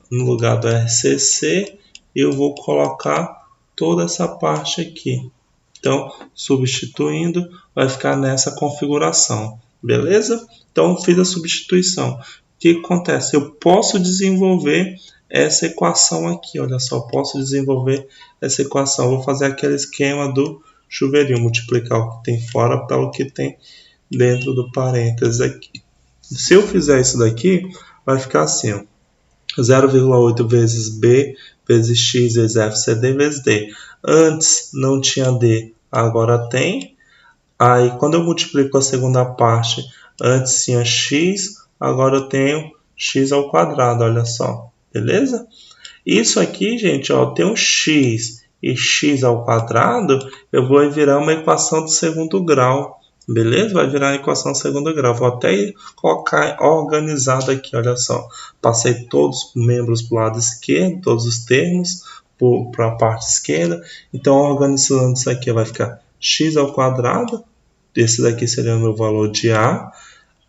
no lugar do RCC, eu vou colocar toda essa parte aqui. Então, substituindo, vai ficar nessa configuração, beleza? Então, fiz a substituição. O que acontece? Eu posso desenvolver essa equação aqui, olha só, posso desenvolver essa equação. Vou fazer aquele esquema do chuveirinho, multiplicar o que tem fora para o que tem dentro do parênteses aqui. Se eu fizer isso daqui, vai ficar assim, ó. 0,8 vezes B vezes x vezes FCD vezes D. Antes não tinha D, agora tem. Aí quando eu multiplico a segunda parte, antes tinha x, agora eu tenho x ao quadrado, olha só. Beleza? Isso aqui, gente, ó, tem um x e x ao quadrado, eu vou virar uma equação de segundo grau. Beleza? Vai virar a equação de segundo grau. Vou até colocar organizado aqui, olha só. Passei todos os membros para o lado esquerdo, todos os termos para a parte esquerda. Então, organizando isso aqui, vai ficar x ao quadrado. Esse daqui seria o meu valor de A.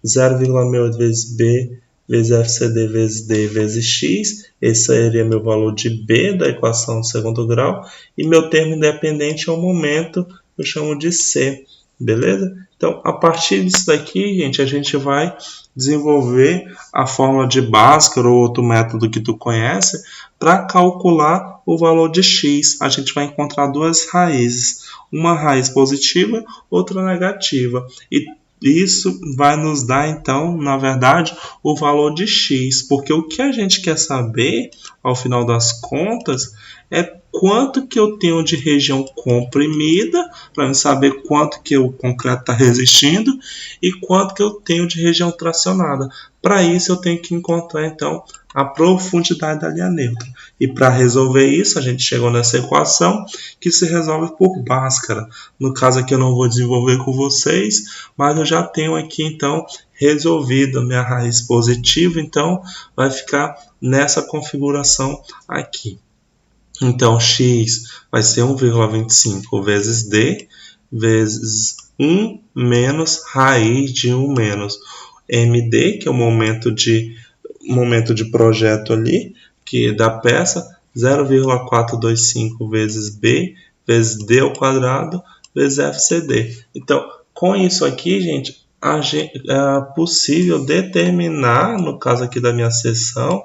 0,68 vezes B vezes FCD vezes D vezes x. Esse seria meu valor de B da equação de segundo grau. E meu termo independente é o momento, eu chamo de C. Beleza? Então, a partir disso daqui, gente, a gente vai desenvolver a fórmula de Bhaskara ou outro método que tu conhece para calcular o valor de x. A gente vai encontrar duas raízes, uma raiz positiva, outra negativa. E isso vai nos dar, então, na verdade, o valor de x. Porque o que a gente quer saber, ao final das contas, é quanto que eu tenho de região comprimida, para eu saber quanto que o concreto está resistindo, e quanto que eu tenho de região tracionada. Para isso, eu tenho que encontrar, então, a profundidade da linha neutra. E para resolver isso, a gente chegou nessa equação que se resolve por Bhaskara. No caso aqui eu não vou desenvolver com vocês, mas eu já tenho aqui, então, resolvido a minha raiz positiva, então vai ficar nessa configuração aqui. Então, x vai ser 1,25 vezes D, vezes 1 menos raiz de 1 menos MD, que é o momento de projeto ali, que da peça, 0,425 vezes B, vezes D ao quadrado, vezes FCD. Então, com isso aqui, gente, é possível determinar, no caso aqui da minha seção,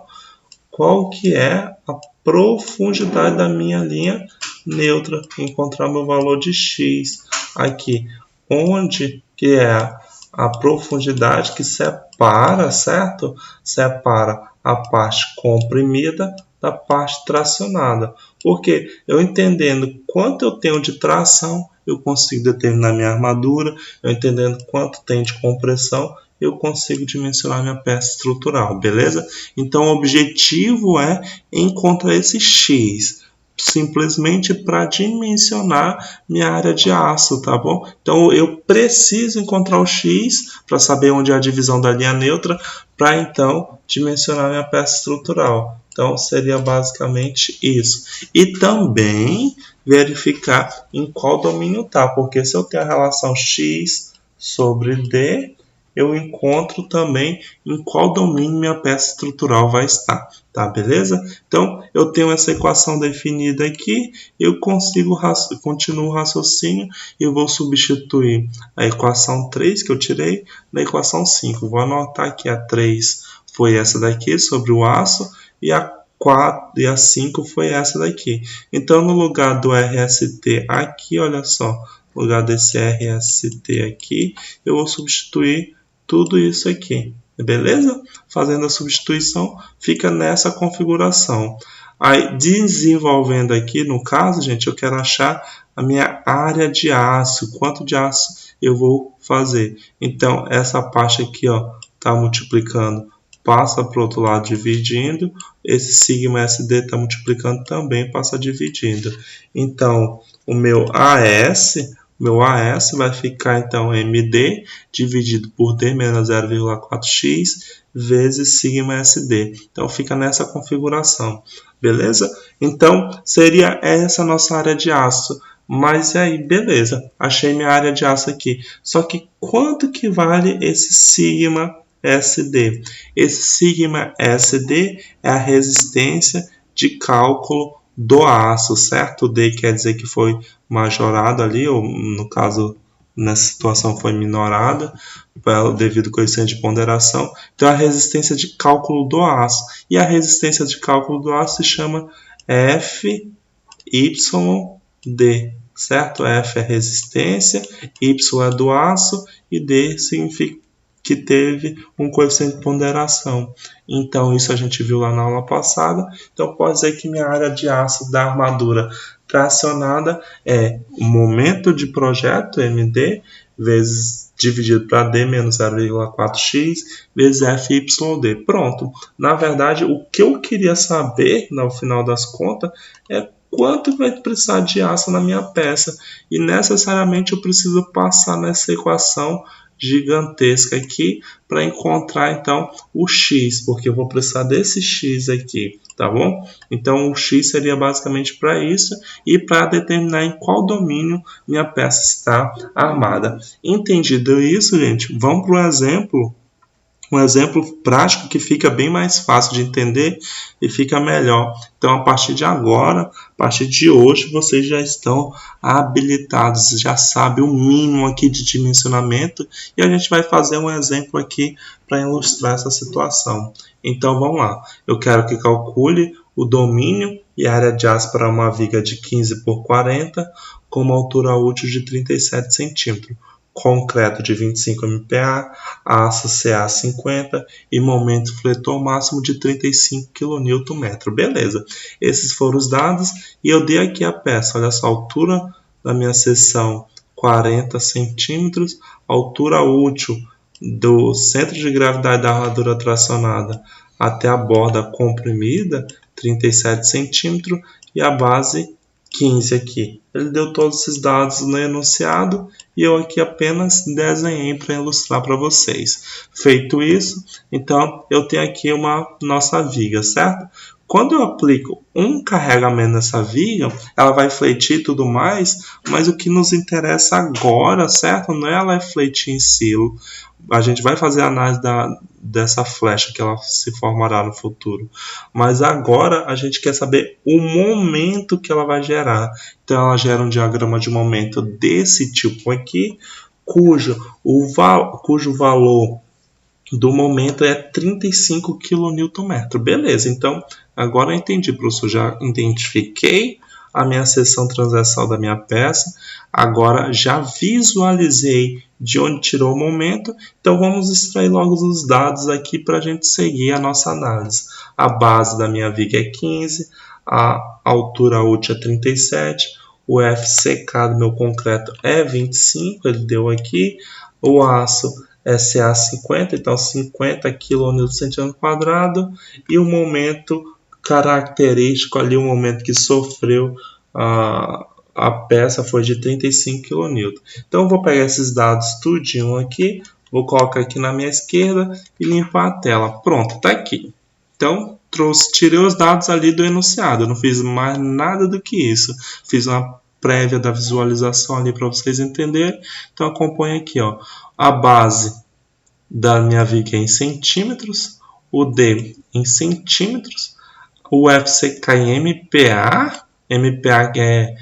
qual que é a profundidade da minha linha neutra, encontrar meu valor de x aqui, onde que é a profundidade que separa, certo? Separa a parte comprimida da parte tracionada. Porque eu entendendo quanto eu tenho de tração, eu consigo determinar minha armadura. Eu entendendo quanto tem de compressão, eu consigo dimensionar minha peça estrutural, beleza? Então o objetivo é encontrar esse X, simplesmente para dimensionar minha área de aço, tá bom? Então eu preciso encontrar o X para saber onde é a divisão da linha neutra, para então dimensionar minha peça estrutural. Então seria basicamente isso. E também verificar em qual domínio está, porque se eu tenho a relação X sobre D, eu encontro também em qual domínio minha peça estrutural vai estar, tá? Beleza? Então, eu tenho essa equação definida aqui, eu continuo o raciocínio e eu vou substituir a equação 3 que eu tirei na equação 5. Vou anotar que a 3 foi essa daqui sobre o aço e a 4 e a 5 foi essa daqui. Então, no lugar do RST aqui, olha só, no lugar desse RST aqui, eu vou substituir tudo isso aqui, beleza? Fazendo a substituição, fica nessa configuração. Aí, desenvolvendo aqui, no caso, gente, eu quero achar a minha área de aço, quanto de aço eu vou fazer. Então, essa parte aqui, ó, tá multiplicando, passa para o outro lado dividindo, esse sigma SD está multiplicando também, passa dividindo. Então, o meu AS vai ficar, então, MD dividido por D menos 0,4x vezes sigma SD. Então, fica nessa configuração, beleza? Então, seria essa nossa área de aço. Mas aí, beleza, achei minha área de aço aqui. Só que quanto que vale esse sigma SD? Esse sigma SD é a resistência de cálculo do aço, certo? O D quer dizer que foi majorado ali, ou no caso, nessa situação foi minorada, devido ao coeficiente de ponderação. Então, a resistência de cálculo do aço. E a resistência de cálculo do aço se chama FYD, certo? F é resistência, Y é do aço e D significa que teve um coeficiente de ponderação. Então, isso a gente viu lá na aula passada. Então, pode dizer que minha área de aço da armadura tracionada é o momento de projeto, MD, vezes dividido para D menos 0,4x, vezes FYD. Pronto. Na verdade, o que eu queria saber, no final das contas, é quanto vai precisar de aço na minha peça. E necessariamente eu preciso passar nessa equação gigantesca aqui para encontrar então o X, porque eu vou precisar desse X aqui, tá bom? Então o X seria basicamente para isso e para determinar em qual domínio minha peça está armada. Entendido isso, gente? Vamos para um exemplo prático que fica bem mais fácil de entender e fica melhor. Então, a partir de agora, a partir de hoje, vocês já estão habilitados, já sabem o mínimo aqui de dimensionamento e a gente vai fazer um exemplo aqui para ilustrar essa situação. Então, vamos lá. Eu quero que calcule o domínio e a área de aço para uma viga de 15 por 40 com uma altura útil de 37 centímetros. Concreto de 25 MPa, aço CA 50 e momento fletor máximo de 35 kN. Beleza, esses foram os dados e eu dei aqui a peça. Olha só, a altura da minha seção 40 centímetros, altura útil do centro de gravidade da armadura tracionada até a borda comprimida 37 centímetros e a base 15 aqui. Ele deu todos esses dados no enunciado e eu aqui apenas desenhei para ilustrar para vocês. Feito isso, então eu tenho aqui uma nossa viga, certo? Quando eu aplico um carregamento nessa viga, ela vai fletir e tudo mais, mas o que nos interessa agora, certo? Não é ela fletir em si. A gente vai fazer a análise dessa flecha que ela se formará no futuro. Mas agora a gente quer saber o momento que ela vai gerar. Então ela gera um diagrama de momento desse tipo aqui, cujo valor do momento é 35 kN. Beleza, então agora eu entendi, professor. Já identifiquei a minha seção transversal da minha peça. Agora já visualizei de onde tirou o momento. Então vamos extrair logo os dados aqui para a gente seguir a nossa análise. A base da minha viga é 15, a altura útil é 37, o FCK do meu concreto é 25, ele deu aqui. O aço SA 50, então 50 kN por centímetro quadrado, e o momento característico ali, o momento que sofreu a peça foi de 35 kN. Então eu vou pegar esses dados tudinho aqui, vou colocar aqui na minha esquerda e limpar a tela. Pronto, está aqui. Então tirei os dados ali do enunciado, eu não fiz mais nada do que isso. Fiz uma prévia da visualização ali para vocês entenderem. Então acompanha aqui, ó, a base da minha viga em centímetros, o D em centímetros, o FCK em MPa, MPa é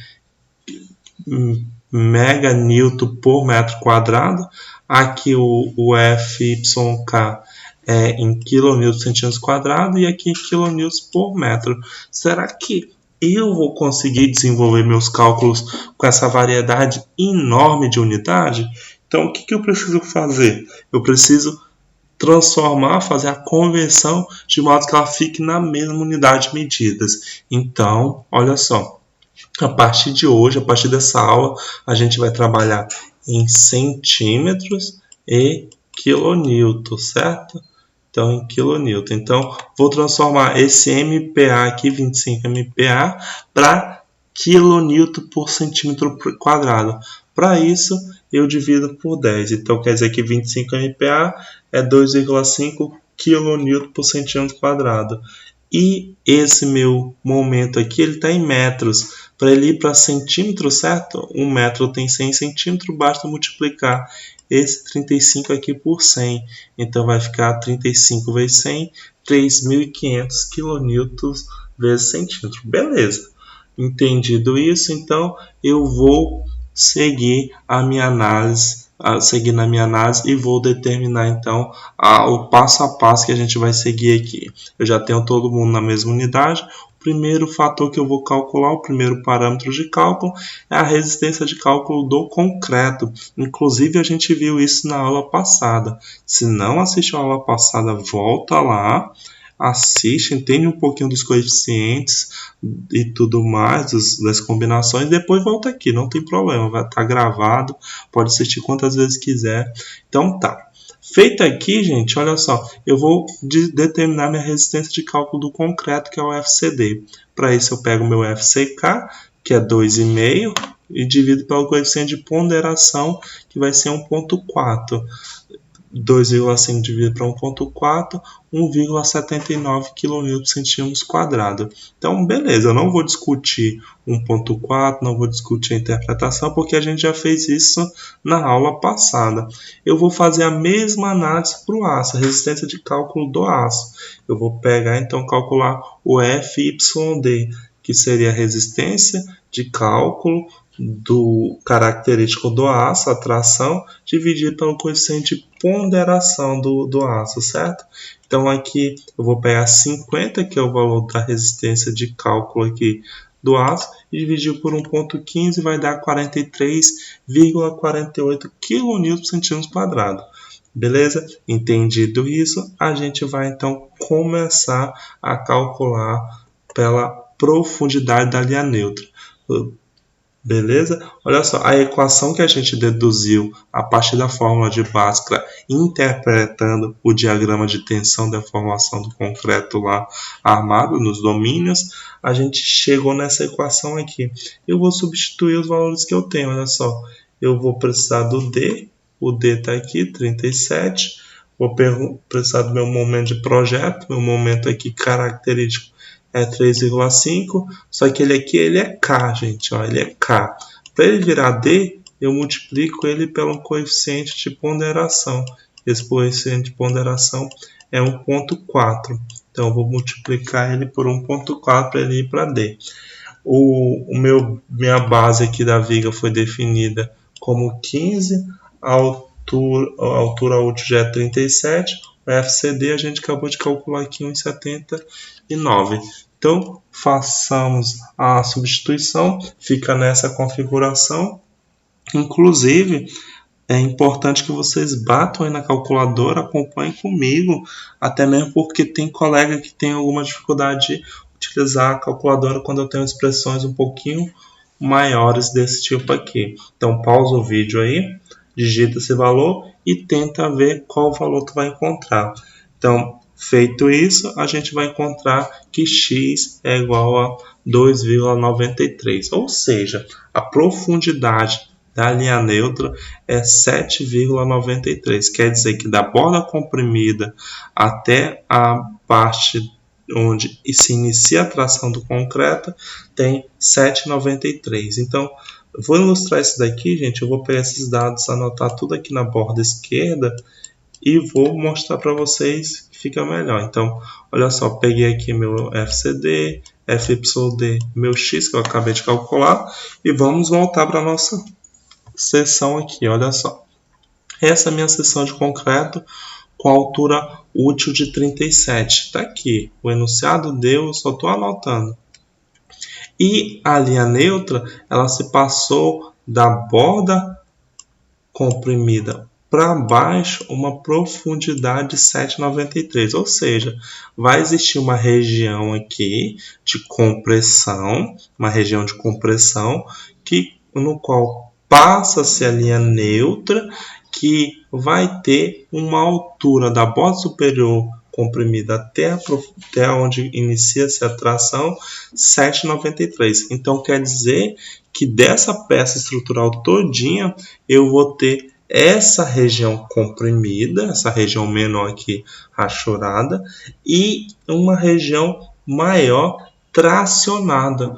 mega newton por metro quadrado, aqui o FYK é em kN por centímetros quadrados e aqui em kN por metro. Será que eu vou conseguir desenvolver meus cálculos com essa variedade enorme de unidade? Então, o que eu preciso fazer? Eu preciso transformar, fazer a conversão de modo que ela fique na mesma unidade de medidas. Então, olha só, a partir de hoje, a partir dessa aula, a gente vai trabalhar em centímetros e quilonewton, certo? Então, em quilonewton. Então, vou transformar esse MPa aqui, 25 MPa, para quilonewton por centímetro quadrado. Para isso, eu divido por 10. Então, quer dizer que 25 MPa é 2,5 kN por centímetro quadrado. E esse meu momento aqui, ele está em metros. Para ele ir para centímetros, certo? 1 metro tem 100 centímetros, basta multiplicar esse 35 aqui por 100. Então, vai ficar 35 vezes 100, 3.500 kN vezes centímetro. Beleza. Entendido isso, então, eu vou seguir a minha análise, na minha análise e vou determinar então o passo a passo que a gente vai seguir aqui. Eu já tenho todo mundo na mesma unidade. O primeiro fator que eu vou calcular, o primeiro parâmetro de cálculo, é a resistência de cálculo do concreto. Inclusive a gente viu isso na aula passada. Se não assistiu a aula passada, volta lá, assiste, entende um pouquinho dos coeficientes e tudo mais, das combinações, depois volta aqui, não tem problema, vai estar gravado, pode assistir quantas vezes quiser. Então tá. Feito aqui, gente, olha só, eu vou determinar minha resistência de cálculo do concreto, que é o FCD. Para isso eu pego o meu FCK, que é 2,5, e divido pelo coeficiente de ponderação, que vai ser 1,4. 2,5 dividido para 1,4, 1,79 kN por centímetro quadrado. Então, beleza, eu não vou discutir 1,4, não vou discutir a interpretação, porque a gente já fez isso na aula passada. Eu vou fazer a mesma análise para o aço, a resistência de cálculo do aço. Eu vou pegar, então, calcular o FYD, que seria a resistência de cálculo do característico do aço, a tração, dividido pelo coeficiente de ponderação do aço, certo? Então aqui eu vou pegar 50, que é o valor da resistência de cálculo aqui do aço, e dividir por 1,15 vai dar 43,48 kN por centímetro quadrado. Beleza? Entendido isso, a gente vai então começar a calcular pela profundidade da linha neutra. Beleza? Olha só, a equação que a gente deduziu a partir da fórmula de Bhaskara, interpretando o diagrama de tensão da formação do concreto lá armado nos domínios, a gente chegou nessa equação aqui. Eu vou substituir os valores que eu tenho, olha só. Eu vou precisar do D, o D está aqui, 37. Vou precisar do meu momento de projeto, meu momento aqui característico é 3,5, só que ele aqui ele é K, gente, ó, ele é K. Para ele virar D, eu multiplico ele pelo coeficiente de ponderação. Esse coeficiente de ponderação é 1,4. Então, eu vou multiplicar ele por 1,4 para ele ir para D. Minha base aqui da viga foi definida como 15, a altura útil já é 37, o FCD a gente acabou de calcular aqui 1,79. Então, façamos a substituição, fica nessa configuração. Inclusive, é importante que vocês batam aí na calculadora, acompanhem comigo, até mesmo porque tem colega que tem alguma dificuldade de utilizar a calculadora quando eu tenho expressões um pouquinho maiores desse tipo aqui. Então, pausa o vídeo aí, digita esse valor e tenta ver qual valor tu vai encontrar. Então, feito isso, a gente vai encontrar que x é igual a 2,93, ou seja, a profundidade da linha neutra é 7,93. Quer dizer que da borda comprimida até a parte onde se inicia a tração do concreto tem 7,93. Então, eu vou ilustrar isso daqui, gente. Eu vou pegar esses dados, anotar tudo aqui na borda esquerda e vou mostrar para vocês que fica melhor. Então, olha só, peguei aqui meu FCD, FYD, meu X que eu acabei de calcular e vamos voltar para a nossa seção aqui, olha só. Essa é a minha seção de concreto com altura útil de 37. Está aqui, o enunciado deu, eu só estou anotando. E a linha neutra, ela se passou da borda comprimida para baixo uma profundidade de 7,93, ou seja, vai existir uma região aqui de compressão, no qual passa-se a linha neutra, que vai ter uma altura da borda superior comprimida até onde inicia-se a tração, 7,93. Então, quer dizer que dessa peça estrutural todinha, eu vou ter essa região comprimida, essa região menor aqui rachurada, e uma região maior tracionada.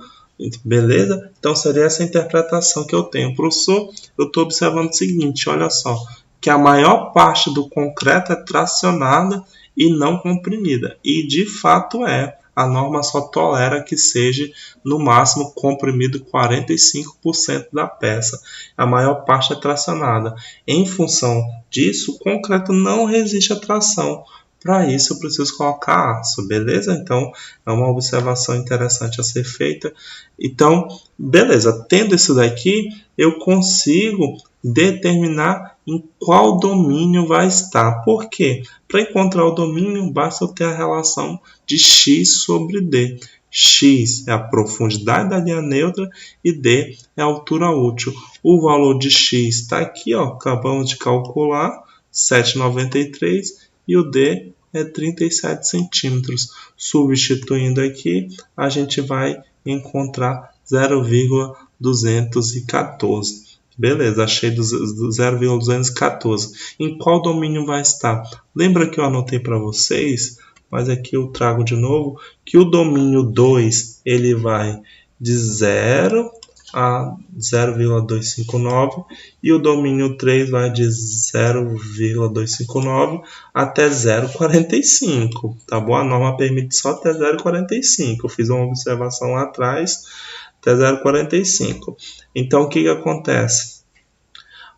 Beleza? Então seria essa interpretação que eu tenho. Professor, eu estou observando o seguinte, olha só, que a maior parte do concreto é tracionada e não comprimida. E de fato a norma só tolera que seja no máximo comprimido 45% da peça. A maior parte é tracionada. Em função disso, o concreto não resiste à tração. Para isso eu preciso colocar aço, beleza? Então é uma observação interessante a ser feita. Então, beleza, tendo isso daqui, eu consigo determinar em qual domínio vai estar. Por quê? Para encontrar o domínio, basta eu ter a relação de x sobre d. X é a profundidade da linha neutra e d é a altura útil. O valor de x está aqui, ó, acabamos de calcular, 7,93, e o d é 37 centímetros. Substituindo aqui, a gente vai encontrar 0,214. Beleza, achei do 0,214. Em qual domínio vai estar? Lembra que eu anotei para vocês, mas aqui eu trago de novo, que o domínio 2 ele vai de 0 a 0,259 e o domínio 3 vai de 0,259 até 0,45, tá bom? A norma permite só até 0,45. Eu fiz uma observação lá atrás, até 0,45. Então, o que acontece?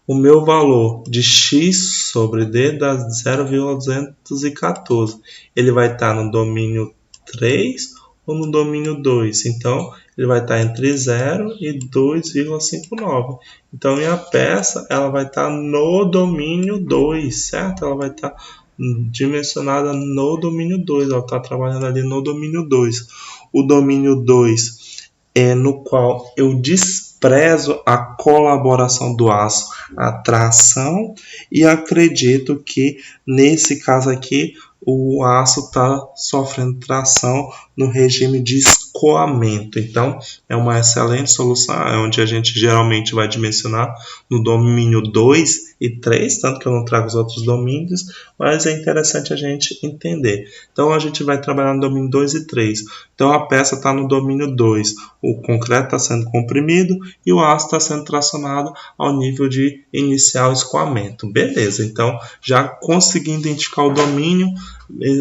O meu valor de x sobre d dá 0,214. Ele vai estar no domínio 3 ou no domínio 2. Então, ele vai estar entre 0 e 2,59. Então, minha peça ela vai estar no domínio 2, certo? Ela vai estar dimensionada no domínio 2. Ela está trabalhando ali no domínio 2. O domínio 2 é no qual eu desprezo a colaboração do aço, a tração, e acredito que nesse caso aqui o aço está sofrendo tração no regime de escoamento. Então, é uma excelente solução, é onde a gente geralmente vai dimensionar no domínio 2 e 3, tanto que eu não trago os outros domínios, mas é interessante a gente entender. Então, a gente vai trabalhar no domínio 2 e 3. Então, a peça está no domínio 2, o concreto está sendo comprimido e o aço está sendo tracionado ao nível de iniciar o escoamento. Beleza, então, já consegui identificar o domínio,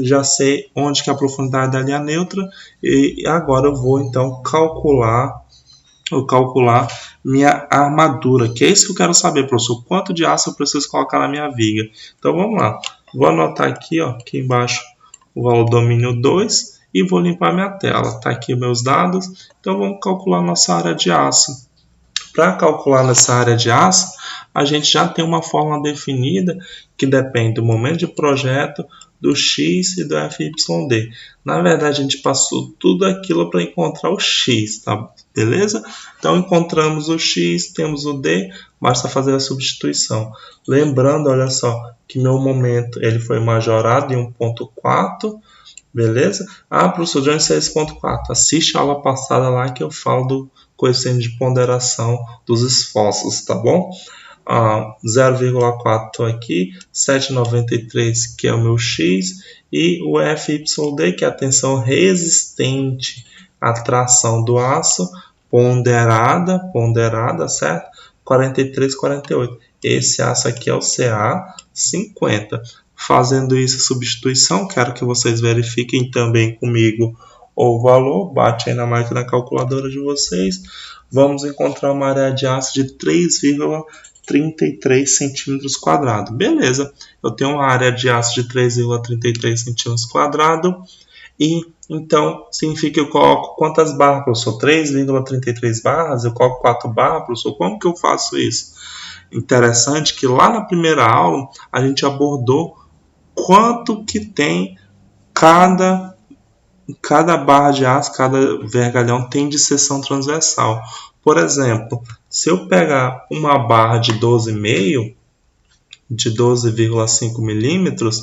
já sei onde que é a profundidade da linha neutra e agora eu vou então calcular minha armadura, que é isso que eu quero saber, professor, quanto de aço eu preciso colocar na minha viga. Então vamos lá, vou anotar aqui, ó, aqui embaixo o valor do domínio 2 e vou limpar minha tela. Está aqui meus dados, então vamos calcular nossa área de aço. Para calcular nessa área de aço, a gente já tem uma fórmula definida que depende do momento de projeto, do x e do FYD. Na verdade, a gente passou tudo aquilo para encontrar o x, tá? Beleza? Então, encontramos o x, temos o d, basta fazer a substituição. Lembrando, olha só, que meu momento ele foi majorado em 1.4, beleza? Professor, de onde é esse 6.4? Assiste a aula passada lá que eu falo do coeficiente de ponderação dos esforços, tá bom? 0,4 aqui, 7,93 que é o meu x, e o FYD, que é a tensão resistente à tração do aço, ponderada, certo? 43,48. Esse aço aqui é o CA50. Fazendo isso, substituição, quero que vocês verifiquem também comigo o valor, bate aí na máquina calculadora de vocês. Vamos encontrar uma área de aço de 3,33 centímetros quadrados. Beleza, eu tenho uma área de aço de 3,33 centímetros quadrados. E então, significa que eu coloco quantas barras, professor? 3,33 barras? Eu coloco 4 barras, professor? Como que eu faço isso? Interessante que lá na primeira aula a gente abordou quanto que tem cada barra de aço, cada vergalhão tem de seção transversal. Por exemplo, se eu pegar uma barra de 12,5, de 12,5 milímetros,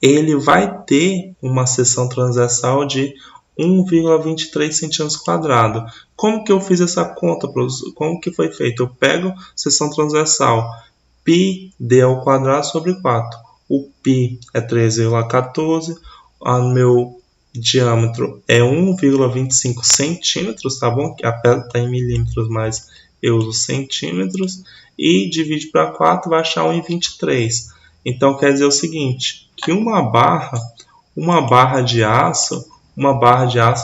ele vai ter uma seção transversal de 1,23 centímetros quadrados. Como que eu fiz essa conta, professor? Como que foi feito? Eu pego seção transversal, πd ao quadrado sobre 4. O π é 3,14, o meu diâmetro é 1,25 centímetros, tá bom? A pedra está em milímetros, mas eu uso centímetros. E divide para 4, vai achar 1,23. Então, quer dizer o seguinte, que uma barra de aço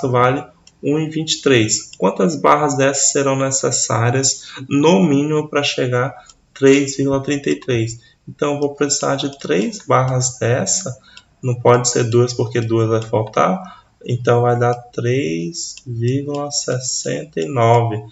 vale 1,23. Quantas barras dessas serão necessárias, no mínimo, para chegar a 3,33? Então, eu vou precisar de 3 barras dessa. Não pode ser 2, porque 2 vai faltar. Então, vai dar 3,69.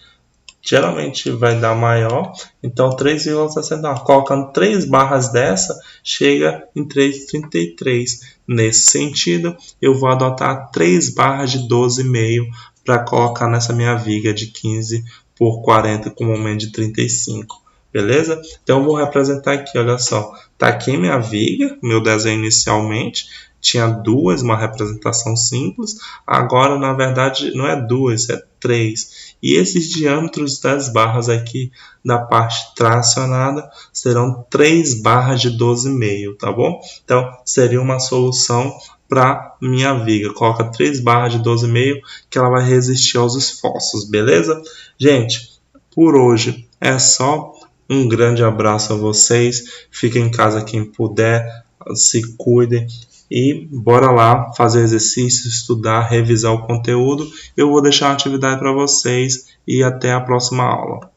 Geralmente vai dar maior, então 3,69. Colocando 3 barras dessa, chega em 3,33. Nesse sentido, eu vou adotar 3 barras de 12,5 para colocar nessa minha viga de 15 por 40 com um momento de 35. Beleza? Então, eu vou representar aqui, olha só. Está aqui minha viga, meu desenho inicialmente. Tinha 2, uma representação simples. Agora, na verdade, não é 2, é 3. E esses diâmetros das barras aqui da parte tracionada serão 3 barras de 12,5, tá bom? Então, seria uma solução para minha viga. Coloca 3 barras de 12,5 que ela vai resistir aos esforços, beleza? Gente, por hoje é só. Um grande abraço a vocês. Fiquem em casa quem puder. Se cuidem. E bora lá fazer exercício, estudar, revisar o conteúdo. Eu vou deixar uma atividade para vocês e até a próxima aula.